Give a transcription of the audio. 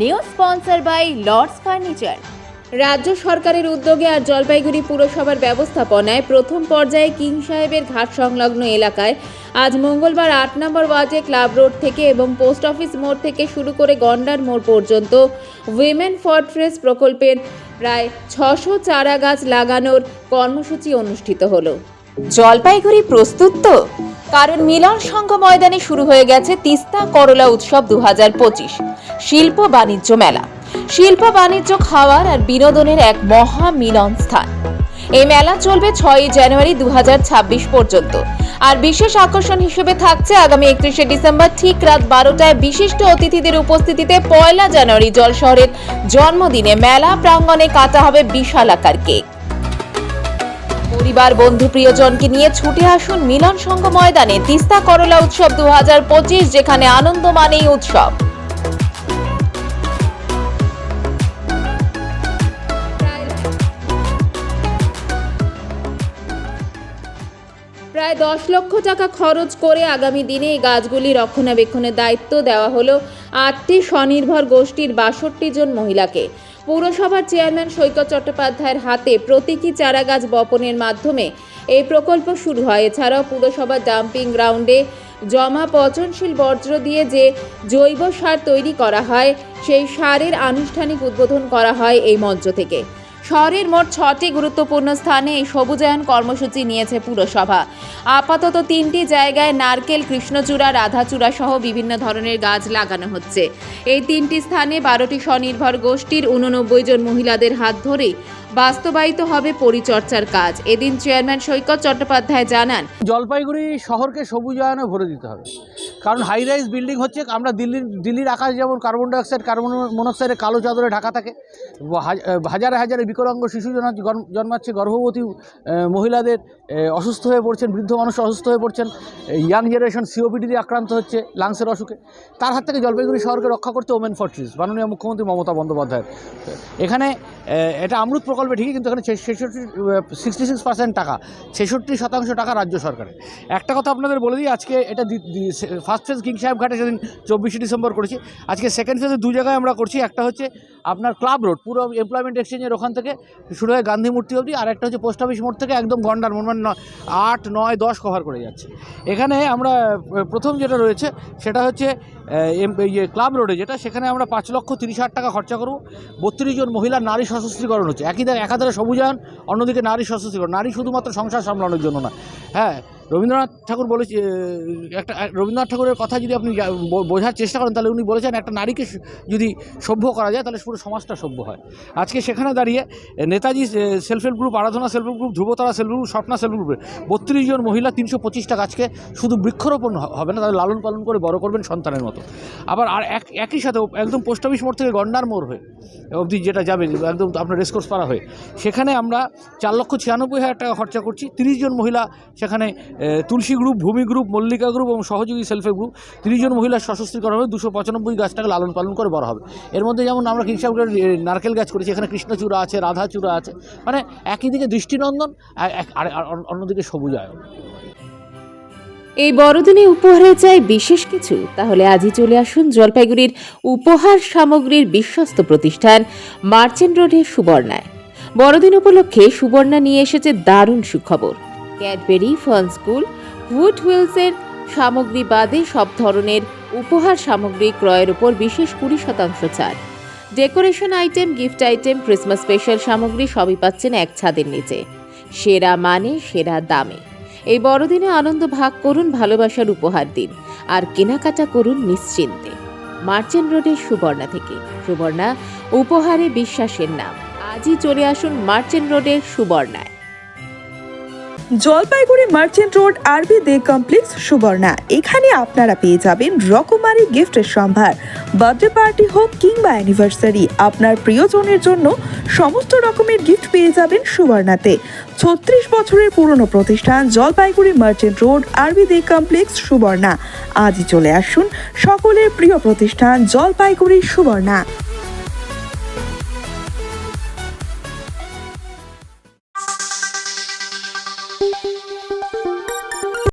New sponsor by Lords furniture. রাজ্য সরকারের উদ্যোগে আর জলপাইগুড়ি পুরসভার ব্যবস্থাপনায় প্রথম পর্যায়ে কিং সাহেবের ঘাট সংলগ্ন এলাকায় আজ মঙ্গলবার ৮ নম্বর ওয়ার্ডে ক্লাব রোড থেকে এবং পোস্ট অফিস মোড় থেকে শুরু করে গন্ডার মোড় পর্যন্ত উইমেন ফরট্রেস প্রকল্পের প্রায় ৬০০ চারা গাছ লাগানোর কর্মসূচি অনুষ্ঠিত হলো। জলপাইগুড়ি প্রস্তুত তো? কারণ মিলন সংঘ ময়দানে শুরু হয়ে গেছে তিস্তা করলা উৎসব ২০২৫ শিল্প বাণিজ্য মেলা। শিল্প বাণিজ্য, খাওয়ার আর বিনোদনের এক মহা মিলন স্থান। এই মেলা চলবে ৬ জানুয়ারি ২০২৬ পর্যন্ত। আর বিশেষ আকর্ষণ হিসেবে থাকছে আগামী ৩১শে ডিসেম্বর ঠিক রাত ১২টায় বিশিষ্ট অতিথিদের উপস্থিতিতে ১ জানুয়ারি জলশহরের জন্মদিনে মেলা প্রাঙ্গণে কাটা হবে বিশাল আকার কেক। পরিবার, বন্ধু, প্রিয়জনকে নিয়ে ছুটে আসুন মিলন সংঘ ময়দানে তিস্তা করলা উৎসব ২০২৫, যেখানে আনন্দ মানেই উৎসব। প্রায় ১০ লক্ষ টাকা খরচ করে আগামী দিনে এই গাছগুলি রক্ষণাবেক্ষণের দায়িত্ব দেওয়া হলো ৮টি স্বনির্ভর গোষ্ঠীর ৬২ জন মহিলাকে। পৌরসভার চেয়ারম্যান সৈকত চট্টোপাধ্যায়ের হাতে প্রতীকী চারা গাছ বপনের মাধ্যমে এই প্রকল্প শুরু হয়। এছাড়াও পুরসভার ডাম্পিং গ্রাউন্ডে জমা পচনশীল বর্জ্য দিয়ে যে জৈব সার তৈরি করা হয়, সেই সারের আনুষ্ঠানিক উদ্বোধন করা হয় এই মঞ্চ থেকে। শহরের মোট ৬টি গুরুত্বপূর্ণ স্থানে এই সবুজায়ন কর্মসূচি নিয়েছে পুরসভা। আপাতত ৩টি জায়গায় নারকেল, কৃষ্ণচূড়া, রাধাচূড়া সহ বিভিন্ন ধরনের গাছ লাগানো হচ্ছে। এই ৩টি স্থানে ১২টি স্বনির্ভর গোষ্ঠীর ৮৯ জন মহিলাদের হাত ধরেই বাস্তবায়িত হবে পরিচর্যার কাজ। এদিন চেয়ারম্যান সৈকত চট্টোপাধ্যায় জানান, জলপাইগুড়ি শহরকে সবুজায়নে ভরে দিতে হবে। কারণ হাই রাইজ বিল্ডিং হচ্ছে, আমরা দিল্লির আকাশ যেমন কার্বন ডাইঅক্সাইড, কার্বন মনোক্সাইডের কালো চাদরে ঢাকা থাকে, হাজারে হাজারে বিকলাঙ্গ শিশু জন্মাচ্ছে, গর্ভবতী মহিলাদের অসুস্থ হয়ে পড়ছেন, বৃদ্ধ মানুষ অসুস্থ হয়ে পড়ছেন, ইয়াং জেনারেশন সিওপিডি দিয়ে আক্রান্ত হচ্ছে, লাংসের অসুখে। তার হাত থেকে জলপাইগুড়ি শহরকে রক্ষা করতে ওমেন ফরট্রেস মাননীয় মুখ্যমন্ত্রী মমতা বন্দ্যোপাধ্যায় এখানে এটা অমৃত প্রকল্পে ঠিকই, কিন্তু এখানে 66% টাকা, 66% টাকা রাজ্য সরকারের। একটা কথা আপনাদের বলে দিই, আজকে এটা ফার্স্ট ফেজ কিং সাহেব ঘাটে সেদিন ২৪শে ডিসেম্বর করেছি। আজকে সেকেন্ড ফেজে ২ জায়গায় আমরা করছি। একটা হচ্ছে আপনার ক্লাব রোড, পুরো এমপ্লয়মেন্ট এক্সচেঞ্জের ওখান থেকে শুরু হয়ে গান্ধী মূর্তি অবধি, আর একটা হচ্ছে পোস্ট অফিস মোড় থেকে একদম গন্ডার মোড়, মানে ৮, ৯, ১০ কভার করে যাচ্ছে। এখানে আমরা প্রথম যেটা রয়েছে সেটা হচ্ছে ক্লাব রোডে, যেটা সেখানে আমরা ৫,৩০,০০০ টাকা খরচা করব। 32 জন মহিলা নারী সশস্ত্রীকরণ হচ্ছে। একাধারে সবুজায়ন, অন্যদিকে নারী সশস্ত্রীকরণ। নারী শুধুমাত্র সংসার সামলানোর জন্য না। হ্যাঁ, রবীন্দ্রনাথ ঠাকুর বলেছে, রবীন্দ্রনাথ ঠাকুরের কথা যদি আপনি বোঝার চেষ্টা করেন, তাহলে উনি বলেছেন একটা নারীকে যদি সভ্য করা যায় তাহলে পুরো সমাজটা সভ্য হয়। আজকে সেখানে দাঁড়িয়ে Netaji self help group, Aradhana self help group, Dhruvatara self group, Swapna self গ্রুপের 32 জন মহিলা 325টা গাছকে শুধু বৃক্ষরোপণ হবে না, তাদের লালন পালন করে বড় করবেন সন্তানের মতো। আবার আর একই সাথে একদম পোস্ট অফিস মোড় থেকে গন্ডার মোড় হয়ে অবধি যেটা যাবে, একদম আপনার রেসকোর্স পাড়া হয়ে, সেখানে আমরা 4,96,000 টাকা খরচা করছি। 30 জন মহিলা সেখানে তুলসী গ্রুপ, ভূমি গ্রুপ, মল্লিকা গ্রুপ এবং সহযোগী সেলফ হেল্প গ্রুপ, 30 জন মহিলা সশস্ত্রীকরণ হবে। 295 গাছটাকে লালন পালন করে বড় হবে। এর মধ্যে যেমন আমরা কিং সাহেবের নারকেল গাছ করেছি, এখানে কৃষ্ণচূড়া আছে, রাধাচূড়া আছে, মানে একই দিকে দৃষ্টিনন্দন আর অন্যদিকে সবুজায়ন। এই বড়দিনে উপহারে চাই বিশেষ কিছু? তাহলে আজই চলে আসুন জলপাইগুড়ির উপহার সামগ্রীর বিশ্বস্ত প্রতিষ্ঠান মার্চেন্ট রোডের সুবর্ণায়। বড়দিন উপলক্ষে সুবর্ণা নিয়ে এসেছে দারুণ সুখবর। ক্যাডবেরি, ফান স্কুল, উড হুইলসের সামগ্রী বাদে সব ধরনের উপহার সামগ্রী ক্রয়ের উপর বিশেষ 20% ছাড়। Decoration item, gift item, Christmas special সামগ্রী সবই পাচ্ছেন এক ছাদের নিচে। সেরা মানে সেরা দামে। এই বড়দিনে আনন্দ ভাগ করুন, ভালোবাসার উপহার দিন আর কেনাকাটা করুন নিশ্চিন্তে। মার্চেন্ট রোডের সুবর্ণা থেকে। সুবর্ণা, উপহারে বিশ্বাসের নাম। আজই চলে আসুন মার্চেন্ট রোডের সুবর্ণায়। জলপাইগুড়ি মার্চেন্ট রোড আরবি দে কমপ্লেক্স সুবর্ণা। এখানে আপনারা পেয়ে যাবেন রকমারি গিফটের সম্ভার। বার্থডে পার্টি হোক কিংবা অ্যানিভার্সারি, আপনার প্রিয়জনের জন্য সমস্ত রকমের গিফট পেয়ে যাবেন সুবর্ণাতে। 36 বছরের পুরনো প্রতিষ্ঠান জলপাইগুড়ি মার্চেন্ট রোড আরবি দে কমপ্লেক্স সুবর্ণা। আজই চলে আসুন সকলের প্রিয় প্রতিষ্ঠান জলপাইগুড়ি সুবর্ণা।